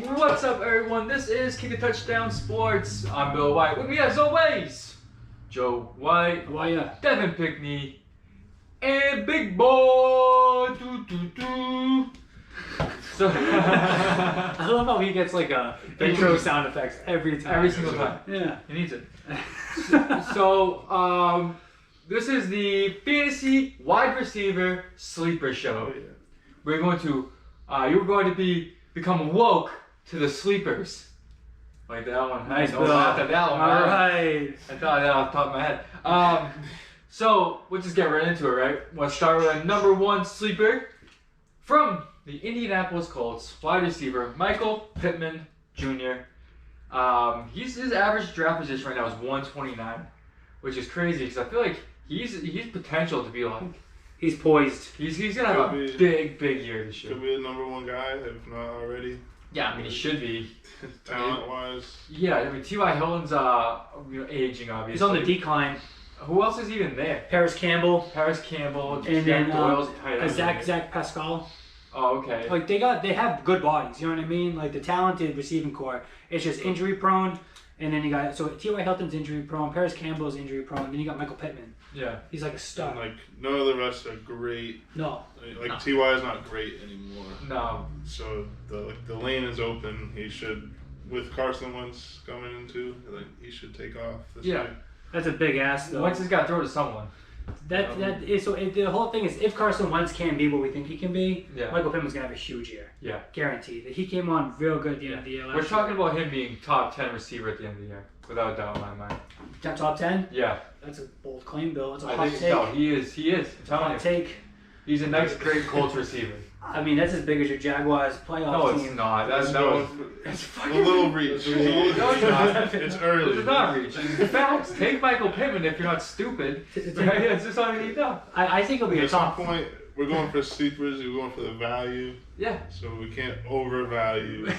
What's up, everyone? This is Kick a Touchdown Sports. I'm Bill White. With me, as always, Joe White, Devin Pickney, and Big Boy. So I love how he gets like a intro sound effects every time. Every single time. Yeah. He needs it. This is the Fantasy Wide Receiver Sleeper Show. Oh, yeah. We're going to, you're going to become woke to the sleepers. Like that one. Nice, Don't Bill. laugh at that one. All right. I thought that off the top of my head. So we'll just get right into it, right? We'll start with a number one sleeper from the Indianapolis Colts, wide receiver Michael Pittman Jr. His average draft position right now is 129, which is crazy because I feel like he's potential to be like. He's poised. He's gonna have a big year this year. Could be a number one guy, if not already. Yeah, I mean he should be. Talent wise. Yeah, I mean T.Y. Hilton's aging obviously. He's on the decline. Who else is even there? Paris Campbell. Paris Campbell, And then Doyle's tight end. Zach Pascal. Oh, okay. Like they have good bodies. You know what I mean? Like the talented receiving core. It's just injury prone. And then you got T.Y. Hilton's injury prone. Paris Campbell's injury prone. Then you got Michael Pittman. Yeah. He's like a star. And, like, none of the rest are great. No. Like T.Y. is not great anymore. No. So the lane is open. He should, with Carson Wentz coming into, he should take off this Yeah. week. That's a big ass though. Wentz has got to throw to someone. The whole thing is if Carson Wentz can be what we think he can be, Yeah. Michael Pittman's gonna have a huge year. Yeah. Guaranteed. He came on real good at the end of the year. We're talking about him being top 10 receiver at the end of the year, without a doubt in my mind. Top 10? Yeah. That's a bold claim, Bill. That's a I hot think take. no, he is. I'm telling Hot you. take. He's a next great Colts receiver. I mean, that's as big as your Jaguars playoff No, it's team. not. That was it's A fucking little reach. No, it's not. It's early. This is not reach. It's facts. Take Michael Pittman if you're not stupid. Right? It's just all you need to know. I think he'll be a At some top. point, we're going for sleepers. We're going for the value. Yeah. So we can't overvalue.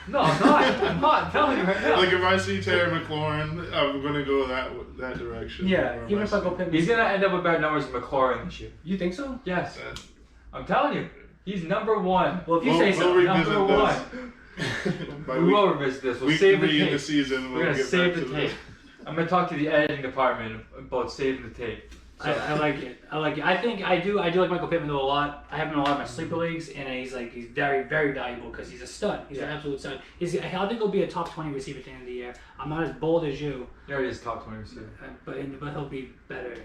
No, I'm not. I'm not. I'm telling you right now. Like if I see Terry McLaurin, I'm gonna go that direction. Yeah, Or even if I Michael Pittman. He's gonna end up with better numbers than McLaurin this year. You think so? Yes. see I'm telling you. He's number one. Well, if you We'll- say we'll so. revisit Number one. By We will revisit this. We'll week save the 3 in the tape. season, We're we'll gonna get save back the to tape. I'm gonna talk to the editing department about saving the tape. So, I like it. I think I do like Michael Pittman though a lot. I have him in a lot of my sleeper leagues, and he's very very valuable because he's a stud. He's an absolute stud. I think he'll be a top 20 receiver at the end of the year. I'm not as bold as you, he already is top 20 receiver. but he'll be better.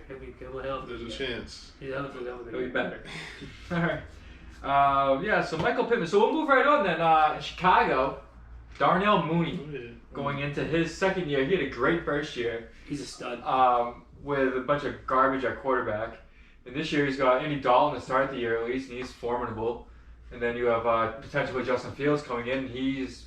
There's a chance. He'll be better. Alright. So Michael Pittman. So we'll move right on then. Chicago, Darnell Mooney. Oh, yeah. Going into his second year, he had a great first year. He's a stud. With a bunch of garbage at quarterback. And this year he's got Andy Dalton to start the year at least, and he's formidable. And then you have potentially Justin Fields coming in. He's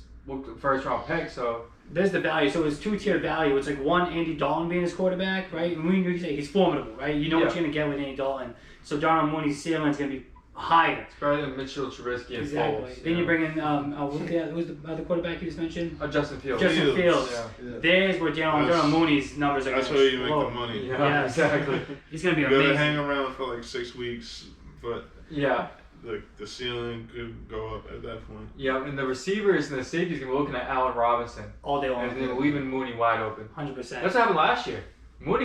first round pick, so There's the value. So it's two-tier value. It's like one, Andy Dalton being his quarterback, right? And we say he's formidable, right? You know what you're gonna get with Andy Dalton. So Darnell Mooney's ceiling is gonna be higher. it's better than Mitchell Trubisky and Exactly. Foles. Then you bring in who's the other quarterback you just mentioned? Justin Fields. Justin Fields. Yeah. There's where Darnell Mooney's numbers are That's gonna where you make explode. the money. Yeah, Yeah. exactly. He's gonna be You gotta amazing. hang around for like 6 weeks, but Yeah. the ceiling could go up at that point. Yeah, and the receivers and the safeties gonna be looking at Allen Robinson. All day long. And then leaving Mooney wide open. 100%. That's what happened last year. Mooney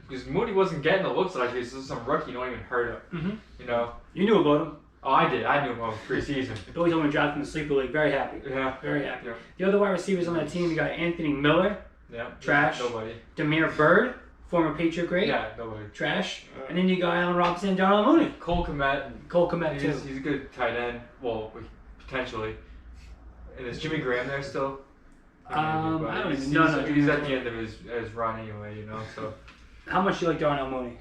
because Mooney wasn't getting the looks last year, so some rookie no one even heard of. Mhm. You know? You knew about him. Oh, I did. I knew him over preseason. Billy's only drafted in the sleeper league. Very happy. Yeah. Very happy. Yeah. The other wide receivers on that team, you got Anthony Miller, Yeah. Trash. Nobody. Demir Bird, former Patriot great. Yeah, nobody. Trash. And then you got Allen Robinson and Darnell Mooney. Cole Kmet. Cole Kmet too. He's a good tight end. Well, potentially. And is Jimmy Graham there still? I don't He's- even know. He's at the end of his run anyway, you know. So How much do you like Darnell Mooney?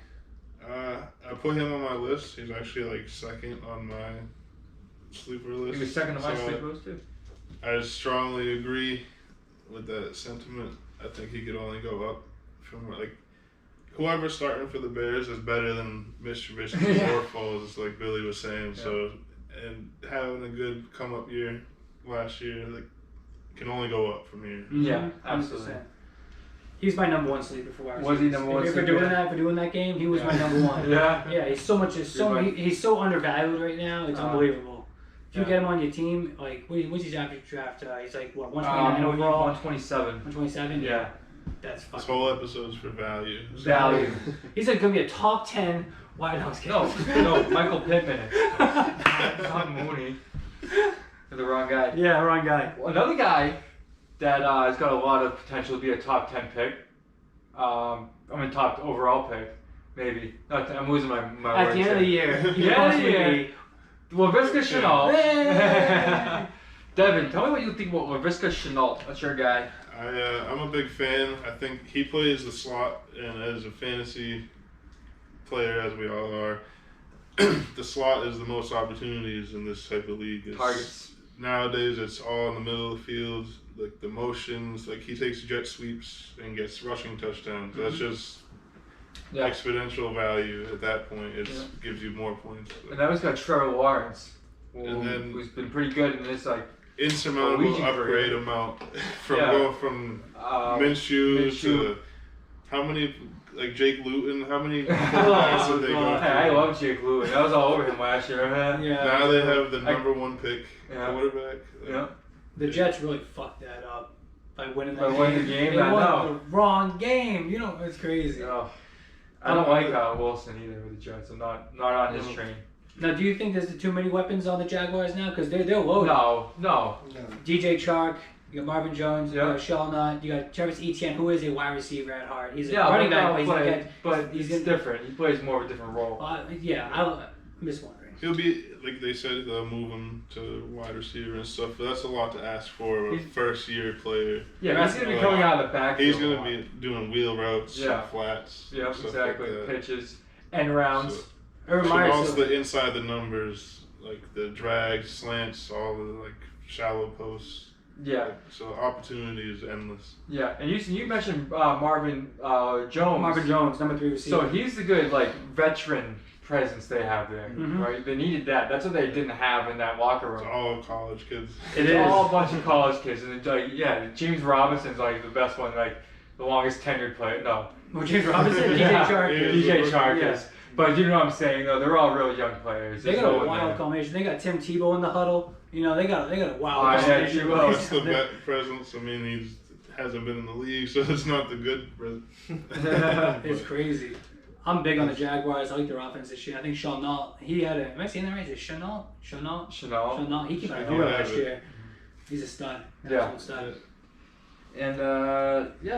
I put him on my list. He's actually like second on my sleeper list. he was second to my So sleep list too. I strongly agree with that sentiment. I think he could only go up from like whoever's starting for the Bears is better than Mr. Trubisky Yeah. or Foles, like Billy was saying. Yeah. So and having a good come up year last year, like can only go up from here. Yeah, 100%. absolutely. He's my number one sleeper for wide Was he receivers. number one If we're sleeper? doing that game, he was my number one. Yeah. Yeah, he's so Good one. he's so undervalued right now. It's unbelievable. If you Yeah. get him on your team, like, what's his average draft? He's like, what, 129 overall? 127. 127? Yeah. That's This fucking whole episode's for value. Value. He's like going to be a top 10 White House kid. No, Michael Pittman. Not Mooney. You're the wrong guy. Yeah, wrong guy. Another guy that has got a lot of potential to be a top 10 pick. Top overall pick, maybe. I'm losing my At words the end of the year, Yeah, he possibly yeah. be. LaVisca Chenault. Hey! Devin, tell me what you think about LaVisca Chenault. That's your guy. I'm a big fan. I think he plays the slot, and as a fantasy player, as we all are, the slot is the most opportunities in this type of league. Targets. Nowadays, it's all in the middle of the field, like the motions. Like he takes jet sweeps and gets rushing touchdowns. That's just Yeah. exponential value at that point. It gives you more points. And then we've got Trevor Lawrence, then- who's been pretty good in this Insurmountable Norwegian upgrade career. amount from Yeah. going from Minshew to how many, like Jake Luton, how many quarterbacks did they go God. through? Hey, I love Jake Lewis. I was all over him last year. Yeah. Now they have the number one pick Yeah. quarterback. Yeah. The Jets really fucked that up by winning that By winning the game, They I won know. the wrong game. You know, it's crazy. Oh, I don't like Wilson either with the Jets. I'm not on his train. Now, do you think there's too many weapons on the Jaguars now? Because they're loaded. No. No. DJ Chark, you got Marvin Jones, you Yeah. got Sheldon, you got Travis Etienne, who is a wide receiver at heart. He's a Yeah, running but back, no, but he's play, gonna get. but he's it's gonna- different. He plays more of a different role. I'm just wondering. He'll be, like they said, they'll move him to wide receiver and stuff, but that's a lot to ask for of a He's- first year player. Yeah, he's gonna be coming out of the backfield. He's a going lot. to be doing wheel routes, Yeah. flats, Yep, stuff exactly. like that. Pitches, end rounds. So- Urban So Meyer's also still- the inside the numbers, like the drags, slants, all the like shallow posts. Yeah, So opportunity is endless. yeah. And you mentioned Marvin Jones. Marvin Jones, number 3 receiver. So he's the good veteran presence they have there, Mhm. right? They needed that. That's what they didn't have in that locker It's room. all college kids. It's all a bunch of college kids, and James Robinson's like the best one, like the longest tenured player. No, Well, James Robinson, DJ Yeah. Chark. Yeah. DJ Chark Yeah. is. But you know what I'm saying though, they're all real young players. They There's got no a one wild there. combination. They got Tim Tebow in the huddle. You know, they got a wild Oh, yeah, combination. Tebow. What's the vet presence? I mean, he hasn't been in the league, so it's not the good presence. It's crazy. I'm big on the Jaguars. I like their offense this year. I think Chenault, he had a. Am I saying that right? Is it Chenault? Chanel. Chenault. He came out of Yeah, nowhere yeah, last but- year. He's a stud. Yeah. Absolute stud. And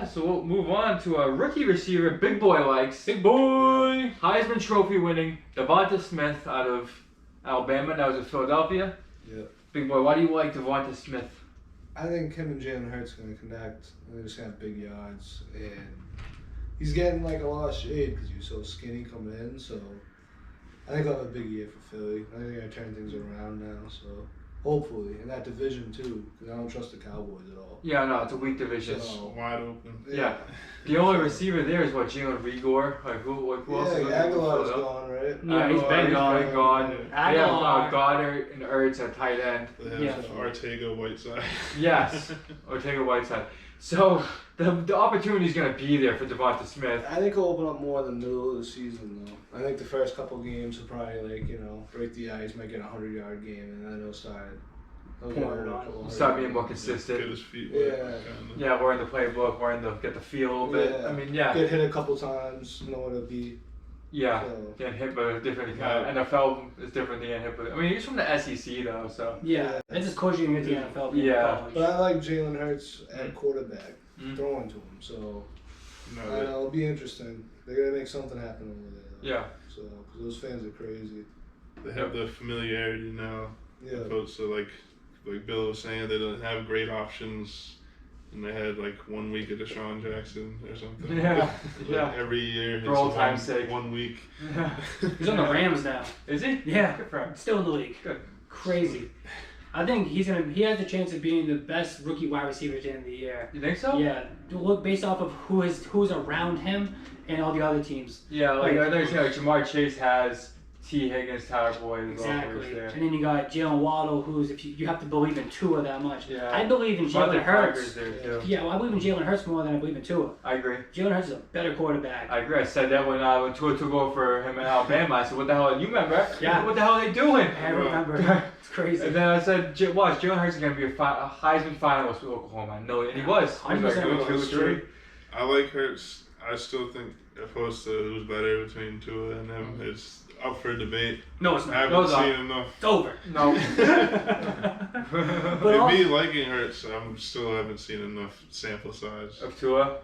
so we'll move on to a rookie receiver, big boy likes. Big boy. Heisman Trophy winning Devonta Smith out of Alabama. Now he's in Philadelphia. Yeah. Big boy, why do you like Devonta Smith? I think him and Jalen Hurts are going to connect. They're just going to have big yards. And he's getting like a lot of shade because he was so skinny coming in. So I think he'll have a big year for Philly. I think they're going to turn things around now. So hopefully. In that division too, because I don't trust the Cowboys at all. Yeah, no, it's a weak division. It's wide open. Yeah. The only receiver there is what, Jalen Rigor? Like who else is Yeah, looking for Aguilar's Philadelphia? gone, right? Yeah, he's been gone. Been gone. Yeah. They have Aguilar. Goddard and Ertz at tight end. They have Yeah. Ortega Whiteside. Yes, Ortega Whiteside. So the opportunity is going to be there for Devonta Smith. I think he'll open up more in the middle of the season, though. I think the first couple games will probably, break the ice, might get a 100-yard game, and then he'll start. He'll get Pouring over a on. couple Start hundred being more yards. Get consistent. his feet Yeah. wet. Kinda. Yeah, we're in the playbook. We're in the get the feel a little bit. Yeah. I mean, yeah, Get hit a couple times, know what it'll be. yeah. So, Getting hit by a different Yeah. NFL is different than getting hit by. I mean, he's from the SEC though, so Yeah. It's just coaching with the NFL. being Yeah. college. but I like Jalen Hurts at quarterback, Mm. throwing to him. So No, I don't know, it'll be interesting. They're gonna make something happen over there. Though. yeah, So, because those fans are crazy. they have the familiarity now. Yeah. Opposed to like Bill was saying, they don't have great options, and they had like 1 week of Deshaun Jackson or something. Yeah, Like, yeah. Every year, For it's old one- time's sake. 1 week. He's on the Rams now. Is he? Yeah. Good for him. Still in the league. Good. Crazy. I think he has a chance of being the best rookie wide receiver at the end of the year. You think so? Yeah. Look based off of who's around him and all the other teams. Yeah, like I know you're saying, like Jamar Chase has T. Higgins, Tyler Boyd. Exactly. There. And then you got Jalen Waddle, who's if you have to believe in Tua that much. Yeah. I believe in But the Jalen Tigers Hurts. there too. Yeah, well, I believe in Jalen Hurts more than I believe in Tua. I agree. Jalen Hurts is a better quarterback. I agree. I said that when Tua took over for him in Alabama. I said, "What the hell? You remember? Yeah. What the hell are they doing?" I remember. It's crazy. And then I said, "Watch, Jalen Hurts is going to be a Heisman finalist with Oklahoma." No, and he was. He was 100%. like, That's true. I like Hurts. I still think opposed to who's better between Tua and him, it's up for debate. No, it's I not. haven't No, it's not. seen enough. It's over. No. But In also- me liking Hurts, I still haven't seen enough sample size. Of Tua.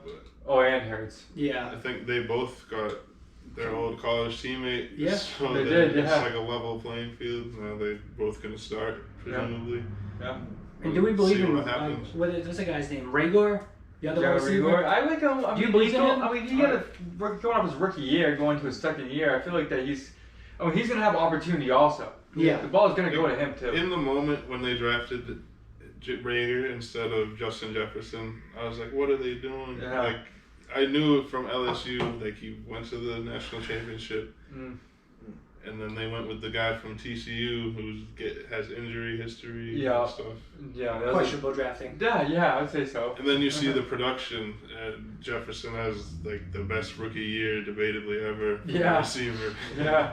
Oh, and Hurts. Yeah. I think they both got their old college teammate. Yeah. So They that did, It's yeah. like a level playing field. Now they're both going to start, presumably. Yeah. And do we believe See in what happens. what's the guy's name? Rhaegar? The other Yeah, receiver? Rigor. I like him. I Do you mean, believe he's in going- him? I mean, he had going off his rookie year, going to his second year. I feel like that he's going to have opportunity also. Yeah. The ball is going to go to him too. In the moment when they drafted Rager instead of Justin Jefferson, I was like, what are they doing? Yeah. Like, I knew from LSU, like he went to the national championship, Mm. and then they went with the guy from TCU who has injury history Yeah. and stuff. Yeah, that was Questionable drafting. yeah, I'd say so. And then you see the production. Jefferson has like the best rookie year, debatably ever. for a Yeah. receiver. Yeah,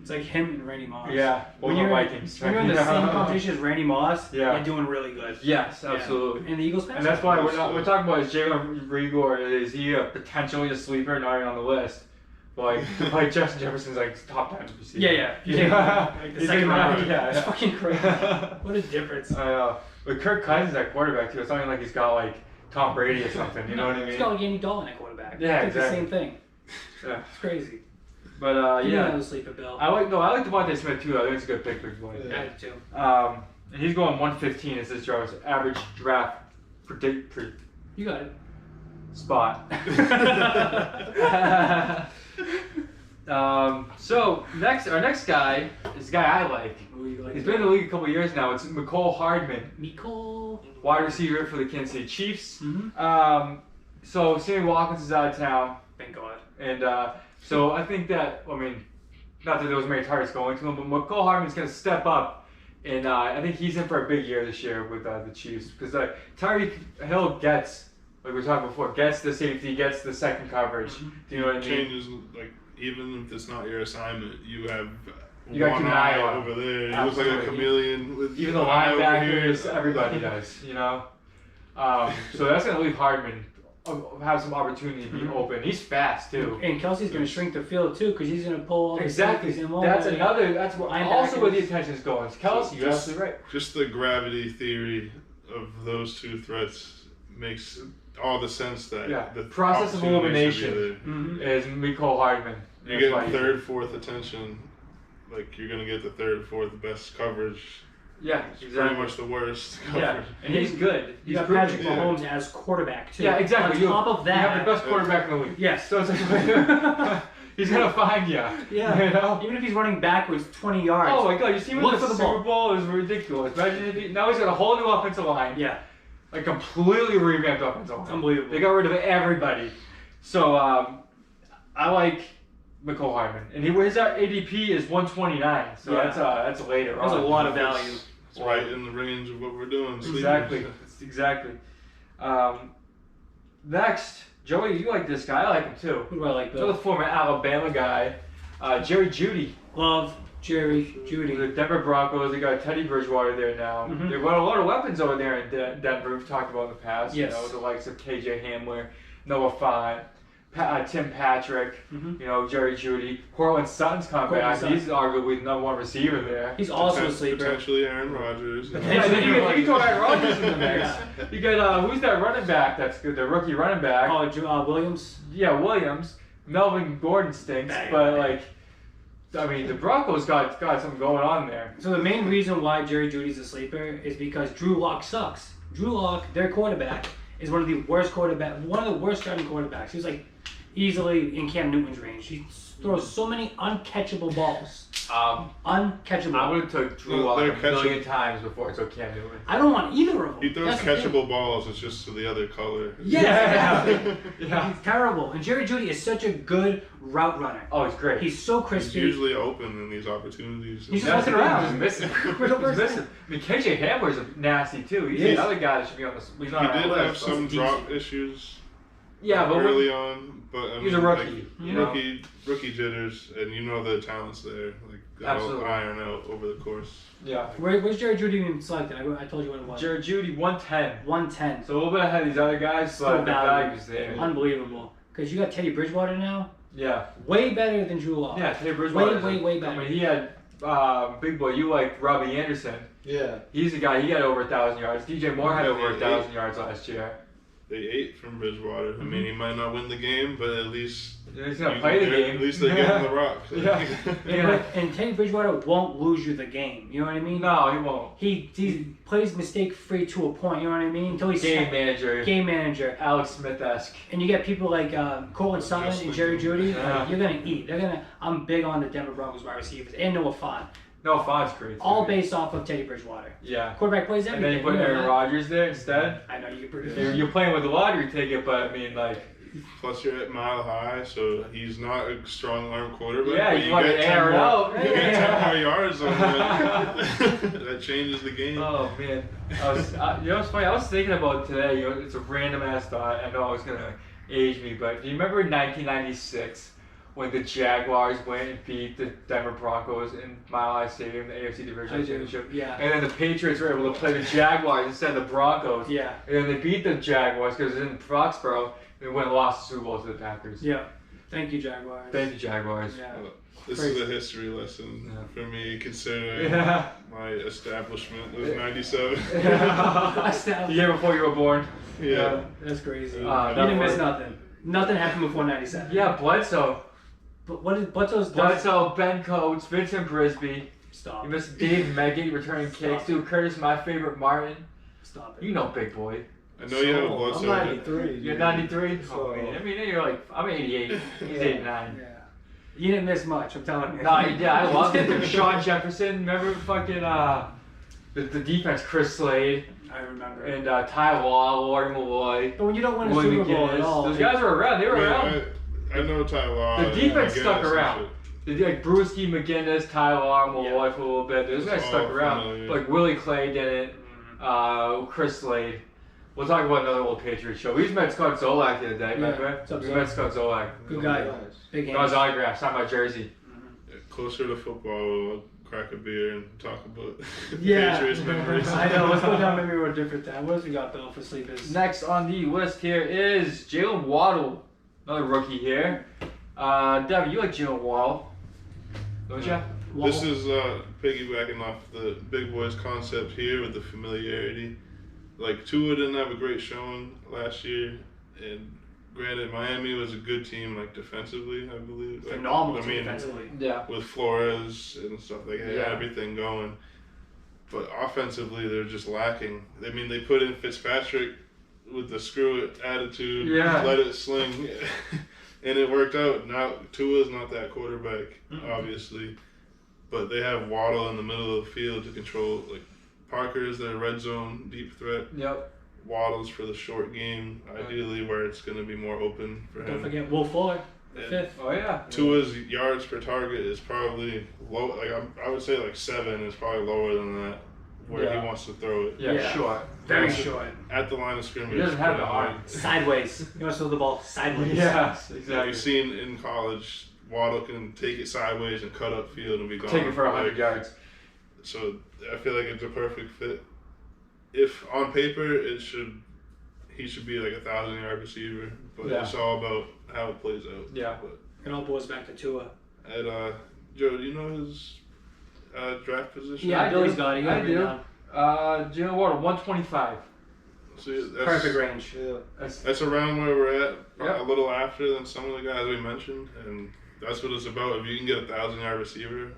It's like him and Randy Moss. yeah. When Or the you're, Vikings. when you're in the Yeah. same competition as Randy Moss, Yeah. you're doing really good. Yes, Yeah. absolutely. And the Eagles And that's why we're talking about is Jalen Rigor. Is he a potentially a sleeper, not even on the list? But like Justin Jefferson's like top 10 receiver. Yeah. Yeah. Like the He's second in round. that, yeah. It's fucking crazy. What a difference. I know. But Kirk Cousins at quarterback too. It's not even like he's got like Tom Brady or something. You know what I It's mean? got like Andy Dalton at quarterback. Yeah, It's the exactly. same thing. Yeah. It's crazy. But Give me yeah, another sleeper, Bill. I like Devontae Smith too. I think it's a good pick for Boyd. Yeah. I do too. And he's going 115 as his average draft You got it. spot. So our next guy is a guy I like. Who you like? He's been in the league a couple of years now. It's McCole Hardman, Miko. wide receiver for the Kansas City Chiefs. Mm-hmm. So Sammy Watkins is out of town, Thank God. and so I think that not that there was many targets going to him, but McCole Hardman's going to step up, and I think he's in for a big year this year with the Chiefs because Tyreek Hill gets, like we were talking before, gets the safety, gets the second coverage. Mhm. Do you know what I mean? Changes, like, even if it's not your assignment, you have You gotta one keep an eye on over there. He looks Absolutely. like a chameleon with Even the an eye over here. linebackers, everybody does, you know. So that's going to leave Hardman have some opportunity to be Mhm. open. He's fast too. And Kelsey's going to shrink the field too because he's going to pull all the Exactly. safeties in one That's way. another. That's where, also where the Linebackers. attention is going. Kelsey, you're Just- absolutely right. Just the gravity theory of those two threats makes all the sense that Yeah. the Process of opportunity should be elimination. Mhm. Is McCole Hardman. there. That's why You he's- get third, fourth attention, like you're gonna get the third, fourth best coverage. Yeah, It's exactly. pretty much the worst Yeah, coverage. and he's good. You got proven Patrick it. Mahomes as quarterback too. Yeah, exactly. On top of you have that, the best quarterback in the league. yes. So it's like he's gonna find you. Yeah. You know. Even if he's running backwards 20 yards. Oh my God! You see him in Look the for the Super ball. Bowl? It was ridiculous. Imagine if now he's got a whole new offensive line. Yeah. Like completely revamped offensive line. Unbelievable. They got rid of everybody. So I like McCole Hardman, and his ADP is 129. So Yeah. that's later That's a on. lot of value. It's right in the range of what we're doing. sleepers. Exactly. Exactly. Next, Joey, you like this guy? I like him too. Who do I like, Another Bill? former Alabama guy, Jerry Jeudy. Love Jerry The Jeudy. Denver Broncos. They got Teddy Bridgewater there now. Mhm. They've got a lot of weapons over there in Denver. We've talked about in the past. Yes. You know, the likes of KJ Hamler, Noah Fant, Tim Patrick. Mhm. You know, Jerry Jeudy. Cortland Sutton's coming Cortland back. Sutton. He's arguably the number one receiver there. He's also a sleeper. Potentially Aaron Rodgers. Yeah, and then you can throw Aaron Rodgers in the mix. Yeah. You got who's that running back? That's good. The rookie running back. Oh, Williams. Yeah, Williams. Melvin Gordon stinks, Bang. but like, I mean, the Broncos got something going on there. So the main reason why Jerry Jeudy's a sleeper is because Drew Lock sucks. Drew Lock, their quarterback, is one of the worst starting quarterbacks. He's like easily in Cam Newton's range. He throws so many uncatchable balls. Uncatchable. I would have took Drew Well, Lock they're a million times before I took Cam Newton. I don't want either of them. He throws That's the thing. catchable balls. It's just to the other color. Yes, exactly. Yeah. He's terrible. And Jerry Jeudy is such a good route runner. Oh, he's great. He's so He's crispy. usually open in these opportunities. He's just That's looking the thing, around. He's missing. Middle He's missing. I mean, KJ Hamler's nasty too. He's Yes. another guy that should be on this. He's He not on did our have list. some He's drop decent. issues Yeah, but early on, but I mean, He's a rookie, you know? rookie jitters, and you know the talent's there. Like that'll Absolutely. iron out over the course. yeah. Where's Jerry Jeudy even selected? I told you what it was. Jared Judy 110. 110. So a little bit ahead of these other guys, Still but the valuable. value's there. Unbelievable. Because you got Teddy Bridgewater now. Yeah. Way better than Drew Lock. Yeah, Teddy Bridgewater. Way better. I mean, he had big boy. You like Robbie Anderson. Yeah. He's a guy. He got over 1,000 yards. DJ Moore had over 1,000 yards last year. They ate from Bridgewater. I mean, he might not win the game, but at least He's gonna play the game. At least they give him the rock. Yeah. Yeah. And Teddy Bridgewater won't lose you the game. You know what I mean? No, he won't. He plays mistake free to a point. You know what I mean? Until he's Game manager. game manager. Alex Smith-esque. And you get people like Cortland Sutton and Jerry Jeudy. Yeah. You're gonna eat. They're gonna. I'm big on the Denver Broncos wide receivers and Noah Fant. No, Font's great. Too. All based off of Teddy Bridgewater. Yeah. Quarterback plays And everything. then you put know Aaron that. Rodgers there instead. I know you can predict. You're playing with the lottery ticket, but I mean, like, Plus, you're at mile high, so he's not a strong arm quarterback. yeah, but you want to get 10 air it more- out. You get 10 more yards on that. That changes the game. Oh man, you know what's funny? I was thinking about today. You know, it's a random ass thought. I know I was gonna age me, but do you remember in 1996 when the Jaguars went and beat the Denver Broncos in Mile High Stadium, the AFC Division I do. Championship? Yeah. And then the Patriots were able to play the Jaguars instead of the Broncos. Yeah. And then they beat the Jaguars because it was in Foxborough. They went and lost the Super Bowl to the Packers. Yeah. Thank you, Jaguars. Thank you, Jaguars. Yeah. This Crazy. is a history lesson Yeah. for me, considering Yeah. my establishment was 97. The year before you were born. Yeah. That's crazy. that you didn't miss worked. nothing. Nothing happened before '97. Yeah, Bledsoe. But what is Bledsoe's? Bledsoe, Ben Coates, Vincent Brisby. Stop. You missed Dave Meggett returning kicks. Dude, Curtis, my favorite Martin. Stop it. You know, big boy. I know you have a I'm Bledsoe. 93. You're dude. 93? So- Oh, man. I mean, you're like, I'm 88. He's Yeah. 89. Yeah. You didn't miss much. I'm telling you. No, yeah, I loved it. Sean Jefferson, remember fucking, the defense, Chris Slade, I remember. and Ty Law, Lord Malloy, But when you don't win a Willie Super Bowl at McGinnis. all, Those guys were around. They were around. I know Ty Law. The defense and stuck McGinnis and around. shit. They did like Brewski, McGinnis, Tyler, Malloy for a little bit. Those guys It's stuck all around. familiar. Like Willie Clay did it. Chris Slade. We'll talk about another old Patriots show. We just met Scott Zolak the other day, remember? What's up, We Zolak? met Scott Zolak. Good guy. Nice. Big Got his hands. autograph, signed my jersey. Yeah, closer to football, we'll crack a beer and talk about Yeah. Patriots memories. I know. Let's go down maybe a different time. What else we got, Bill, for sleepers? Next on the list here is Jalen Waddle, another rookie here. Devin, you like Jalen Waddle, don't you? This is piggybacking off the big boys concept here with the familiarity. Like Tua didn't have a great showing last year, and granted Miami was a good team like defensively, I believe. Like, Phenomenal I mean, defensively. Yeah. with Flores and stuff, they had Yeah. everything going. But offensively, they're just lacking. I mean, they put in Fitzpatrick with the screw it attitude, Yeah. let it sling, and it worked out. Now Tua's not that quarterback, obviously, but they have Waddle in the middle of the field to control. Like Parker is their red zone deep threat. Yep. Waddle's for the short game, ideally where it's going to be more open for Don't him. forget Will Fuller, the And fifth. Oh yeah. Tua's yards per target is probably low. Like I would say, like 7 is probably lower than that. Where Yeah. he wants to throw it Yeah, Yeah. short. Very Yeah. short. at the line of scrimmage. He doesn't have the but, arm. Sideways. You want to throw the ball sideways. Yes, Yeah, exactly. you've seen in college, Waddle can take it sideways and cut up field and be gone. Take it for 100 Like, yards. So I feel like it's a perfect fit. If on paper he should be like 1,000-yard receiver, but Yeah. it's all about how it plays out. Yeah. But It all boils back to Tua. at Joe, do you know his draft position? Yeah, I Billy's do. got it. You I got it do. written down. Jalen Waddle, 125. See, that's, Perfect range. Yeah. That's around where we're at, Yep. a little after than some of the guys we mentioned, and that's what it's about. If you can get 1,000-yard receiver,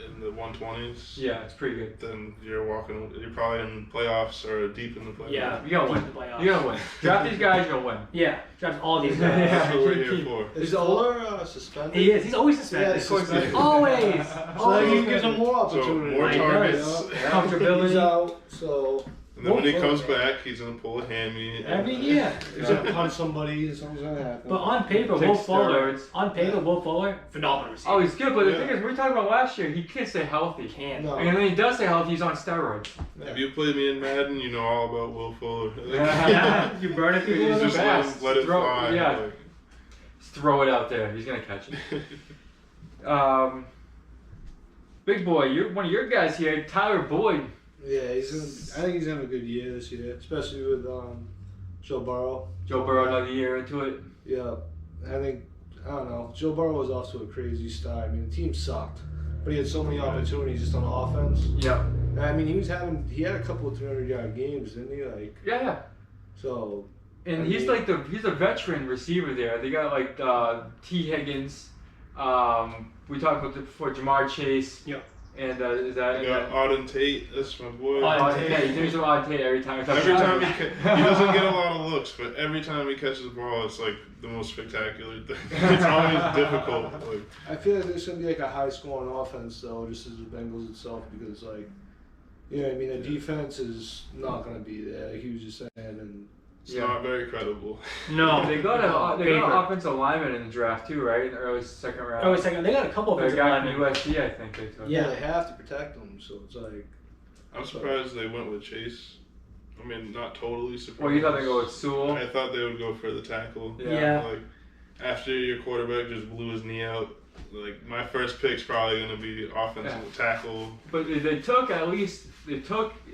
in the 120s, Yeah, it's pretty good. then you're probably in playoffs or deep in the playoffs. Yeah, You gotta deep win. in the playoffs. You gotta win. Draft these guys, you'll win. Yeah, draft all these guys. Yeah. That's what we're here for. Is Fuller suspended? He is. He's always Yeah, suspended. of course he is. Always. So that Always. gives him more So opportunity. more I know. targets. Comfortability. He's out, so And then when he More comes targets. back, he's gonna pull a hammy. Every year. he's gonna punch somebody. Something's gonna happen. But on paper, Take Will Fuller. steroids. On paper, Will Fuller, phenomenal receiver. Oh, he's good, but the Yeah. thing is, we were talking about last year, he can't stay healthy. Can't. No. And when he does stay healthy, he's on steroids. If you play me in Madden, you know all about Will Fuller. Yeah. You burn it, people He's in the just best. let it Throw- fly. yeah. like- Just throw it out there. He's gonna catch it. Big boy, one of your guys here, Tyler Boyd. Yeah, I think he's having a good year this year, especially with Joe Burrow. Joe Burrow another year into it. Yeah, I don't know. Joe Burrow was off to a crazy start. I mean, the team sucked, but he had so many opportunities just on offense. Yeah. And I mean, he had a couple of 300-yard games, didn't he? Like, Yeah. so. And I he's mean- like he's a veteran receiver there. They got like T. Higgins. We talked about this before, Jamar Chase. Yep. And is that? You got Auden Tate. That's my boy. Auden Yeah, he does Auden Tate every time. Every time he doesn't get a lot of looks, but every time he catches the ball, it's like the most spectacular thing. It's always difficult. Like, I feel like there's gonna be like a high-scoring offense though, just as the Bengals itself, because like, you know, what I mean, the defense is not gonna be there. Like he was just saying, and it's not very credible. No. They got an Paper. offensive lineman in the draft too, right? In the early second round. Oh, wait a second. They got a couple of The offensive guy from linemen. USC, I think they took. Yeah. they have to protect them. So it's like, I'm surprised they went with Chase. I mean, not totally surprised. Well, you thought they'd go with Sewell? I thought they would go for the tackle. Yeah. Like, after your quarterback just blew his knee out, like, my first pick's probably going to be offensive tackle. But they took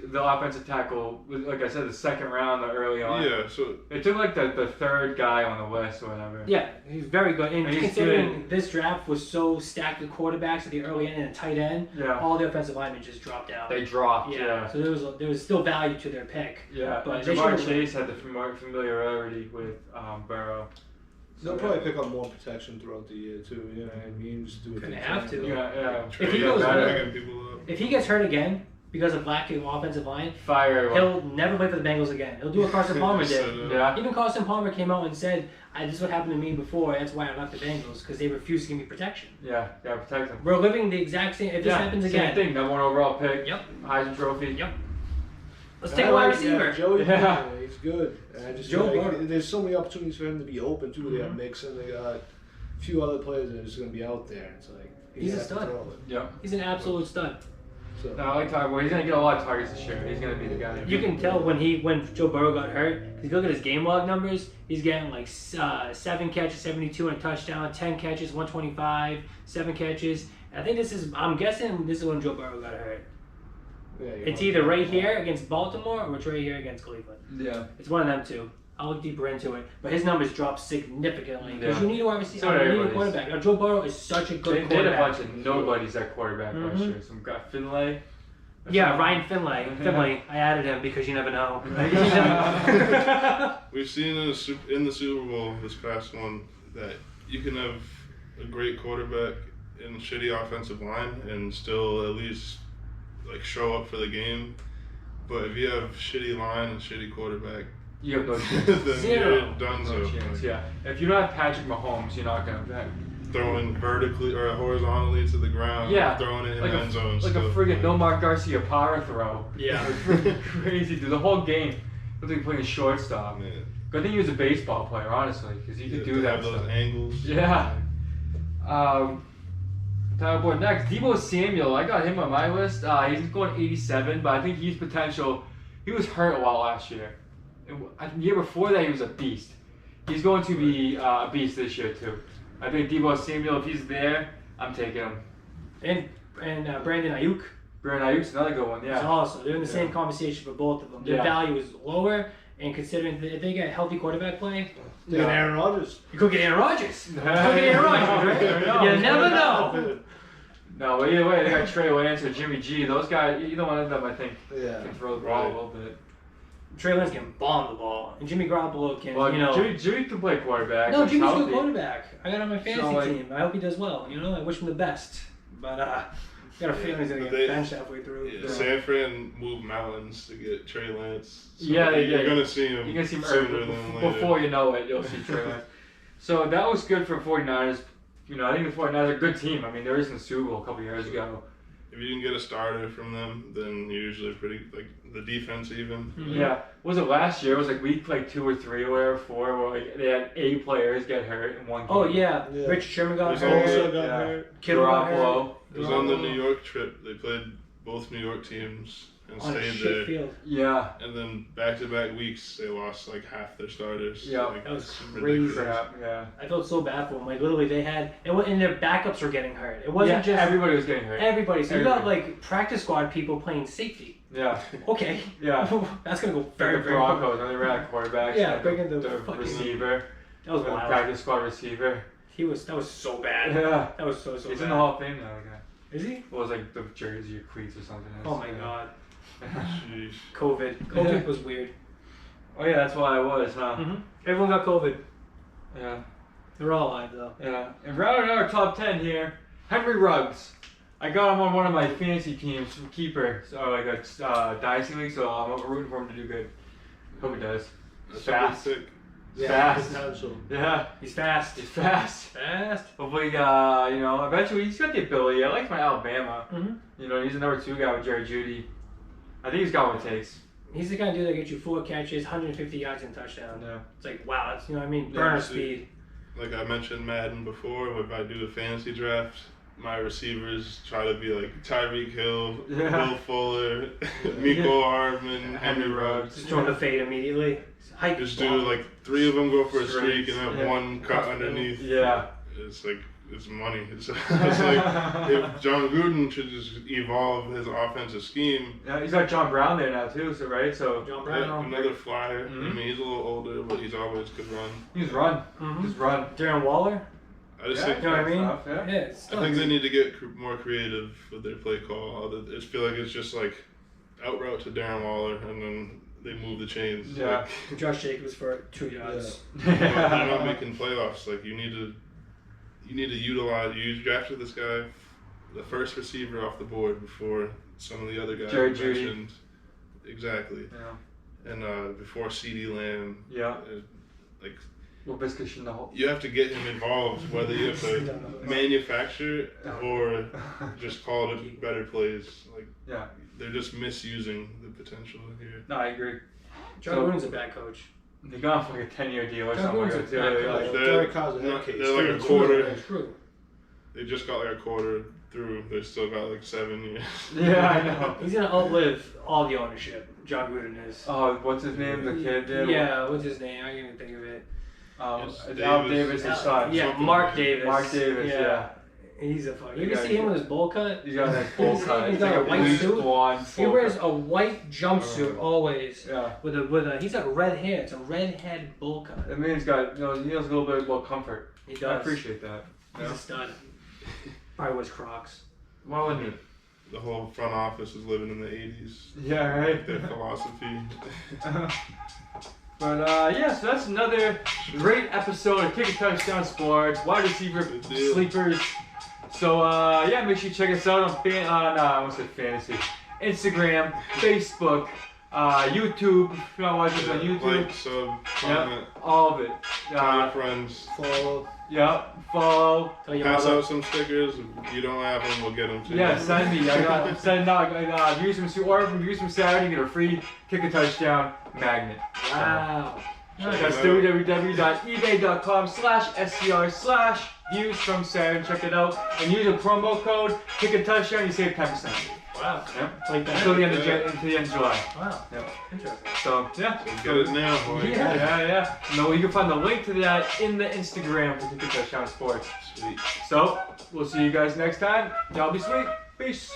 the offensive tackle, like I said, the second round early on. Yeah, so They took like the third guy on the list or whatever. Yeah, he's very good. And He's considering good. this draft was so stacked with quarterbacks at the early end and a tight end, Yeah. all the offensive linemen just dropped out. They dropped. yeah. Yeah. So there was still value to their pick. Yeah. But But they Jamar should've- Chase had the familiarity with Burrow. they'll probably pick up more protection throughout the year too. You know what I mean? Just do what Gonna they have can. to. Yeah. If he yeah, goes better. better. Picking people up. If he gets hurt again because of lacking offensive line, Fire everyone. he'll never play for the Bengals again. He'll do what Carson Palmer did. So, Yeah. Even Carson Palmer came out and said, "This is what happened to me before. That's why I left the Bengals because they refused to give me protection." Yeah. Gotta protect them. We're living the exact same. If this happens same again, thing. Number one overall pick. Yep. Heisman Trophy. Yep. let's And take I a wide like, receiver. Yeah, Joey, Yeah. he's good. And I just Joe feel Burrow. like there's so many opportunities for him to be open too. They got Mhm. Mixon, they got a few other players that are just gonna be out there. It's like He's a has to stud. throw it. Yep. He's an absolute stud. So No, I like Tyler Boyd. He's gonna get a lot of targets this year. He's gonna be the guy. You can tell when Joe Burrow got hurt. If you look at his game log numbers, he's getting like 7 catches, 72 and a touchdown, 10 catches, 125, 7 catches. I think I'm guessing this is when Joe Burrow got hurt. yeah, you It's know. either right here against Baltimore or it's right here against Cleveland. Yeah. It's one of them two. I'll look deeper into it. But his numbers dropped significantly because Yeah. you need a wide receiver. So You need a everybody's- quarterback. Now, Joe Burrow is such a good They had a quarterback. bunch of nobodies at quarterback last Mhm. year. Some guy Finlay. Yeah, Ryan Finlay. Finlay. I added him because you never know. We've seen in the Super Bowl this past one that you can have a great quarterback and shitty offensive line and still at least like show up for the game. But if you have shitty line and shitty quarterback, You have no chance. then Zero. you're done. No chance. Yeah. If you don't have Patrick Mahomes, you're not gonna. Throwing vertically or horizontally to the ground, Yeah. throwing it in Like the end zone. like a stuff. friggin' Nomar Garcia power throw. Yeah. Crazy, dude. The whole game. I think playing shortstop. Man. Good thing he was a baseball player, honestly, because he could do to that have those stuff. angles. Yeah. Tyler Boyd next. Debo Samuel. I got him on my list. He's going 87, but I think he's potential. He was hurt a lot last year. The year before that, he was a beast. He's going to be a beast this year too. I think Debo Samuel, if he's there, I'm taking him. and Brandon Ayuk. Brandon Ayuk's another good one. is Yeah. also they're in the Yeah. same conversation for both of them. Their Yeah. value is lower, and considering if they get healthy quarterback play, Look at Aaron Rodgers. you could get Aaron Rodgers. You could get Aaron Rodgers, right? You never know. No, but either way, they got Trey Lance or Jimmy G. Those guys, either one of them, I think, Yeah. can throw the ball a little bit. Trey Lance can bomb the ball, and Jimmy Garoppolo can, Well, you know. Jimmy can play quarterback. No, He's Jimmy's a healthy. good quarterback. I got him on my fantasy So, like- team. I hope he does well. You know, I wish him the best. But Got a feeling he's gonna But get benched halfway through. Yeah, San Fran moved mountains to get Trey Lance. So Yeah, they you're did. gonna see him. You can see him sooner than later. before you know it. You'll see Trey Lance. So that was good for 49ers. You know, I think the 49ers are a good team. I mean, they were in the Super Bowl a couple years ago. If you can get a starter from them, then you're usually pretty like the defense even. Mhm. Yeah. Was it last year? It was like week 2 or 3 or whatever, 4, where like they had 8 players get hurt in one game. Oh yeah, Yeah. Rich Sherman got There's hurt. also got Yeah. hurt. Kittle got hurt. Garoppolo. It was on the New York trip. They played both New York teams and On a stayed shit there. field. Yeah. And then back-to-back weeks, they lost like half their starters. Yeah. Like, That was it's crazy. ridiculous. Crap. Yeah. I felt so bad for them. Like literally, they had and their backups were getting hurt. It wasn't Yeah, just everybody was getting hurt. everybody. So you got Everybody. like practice squad people playing safety. Yeah. Okay, Yeah. that's gonna go Very, very very quick. Broncos, when they ran out of quarterbacks. Yeah, like bringing the the fucking- receiver. That was The wild. practice squad receiver. That was so bad. Yeah. That was so He's bad. in the Hall of Fame now, the guy. Is he? What was like the jersey or cleats or something? Oh my god. Jeez. COVID. COVID was weird. Oh yeah, that's why I was, huh? Mm-hmm. Everyone got COVID. Yeah. They're all alive though. Yeah. And rounding out our top 10 here, Henry Ruggs. I got him on one of my fantasy teams, keeper. So like a dynasty league, so I'm rooting for him to do good. Hope he does. That's Fast. a good pick. Yeah, Fast. potential. Yeah. He's fast. He's fast. Fast. Hopefully, you know, eventually he's got the ability. I like my Alabama. Mm-hmm. You know, he's a number 2 guy with Jerry Jeudy. I think he's got what it takes. He's the kind of dude that gets you 4 catches, 150 yards and touchdown. Yeah. It's like wow, that's what I mean, Yeah, burner that's it. speed. Like I mentioned Madden before, if I do a fantasy draft, my receivers try to be like Tyreek Hill, Yeah. Will Fuller, Miko Hardman, Henry Ruggs. Just throw him the fade immediately. Hike. Just do like 3 of them go for a streak and have Yeah. one cut underneath. Yeah. It's like it's money. It's like if John Gruden should just evolve his offensive scheme. Yeah, he's got John Brown there now too, so right? So John Yeah, Brown. another flyer. Mhm. I mean, he's a little older, but he's always could run. he's run. Mm-hmm. Just run. Darren Waller. I just Yeah, think You know what I mean? Stuff, yeah. Yeah. It's I think they need to get more creative with their play call. I just feel like it's just like out route to Darren Waller, and then they move the chains. Yeah. Like, Josh Jacobs for 2 yards. they're not making playoffs. Like you need to utilize. You drafted this guy, the first receiver off the board before some of the other guys Jerry you Jeudy. mentioned. Exactly. Yeah. And before CeeDee Lamb, Yeah. like Well, Biscuit shouldn't have. you have to get him involved, whether you have to manufacture it or just call it better plays. Like Yeah. they're just misusing the potential here. No, I agree. John So- Gruden's a bad coach. They got him for like a 10-year deal or John something. Gruden's a Like that, bad too. coach. Like, They're- Derek Carr's a head not- case. they're like a True. quarter. That's true. They just got like a quarter through. They still got like 7 years. yeah, I know. He's gonna outlive all the ownership. John Gruden is. Oh, what's his name? The kid did. Yeah, what's his name? I can't even think of it. It's It's Al Davis. Davis, his son. Yeah, something Mark like- Davis. Mark Davis, yeah. He's a fuck. The You ever guy see him who- with his bowl cut? He's got that full cut. He's It's got like a white bleached suit. blonde He full wears cut. a white jumpsuit always. Yeah. With a he's got red hair. It's a redhead bowl cut. That man's got, he knows a little bit about comfort. He does. I appreciate that. He's Yeah. a stud. Probably wears Crocs. Why wouldn't he? The whole front office is living in the 80s. Yeah, right? Their philosophy. But yeah, so that's another great episode of Kick a Touchdown Sports, wide receiver Good deal. sleepers. So yeah, make sure you check us out on I almost said fantasy, Instagram, Facebook, YouTube. If you're not watching us on YouTube, Like, sub, comment, all of it. tell your friends. Follow. Yeah, follow. Tell your Pass mother. out some stickers. If you don't have them, we'll get them to Yeah, you. send me. I got send out views from views from Saturday. You get a free Kick a Touchdown magnet. Wow. That's Check it out. www.ebay.com/SCR/views from Saturday. Check it out and use a promo code Kick a Touchdown. You save 10%. Wow. Yep. Like that. Until the end of July. Wow. Yep. Interesting. So yeah. Get it now, boy. Yeah. No, you can find the link to that in the Instagram for Kick a Touchdown Sports. Sweet. So we'll see you guys next time. Y'all be sweet. Peace.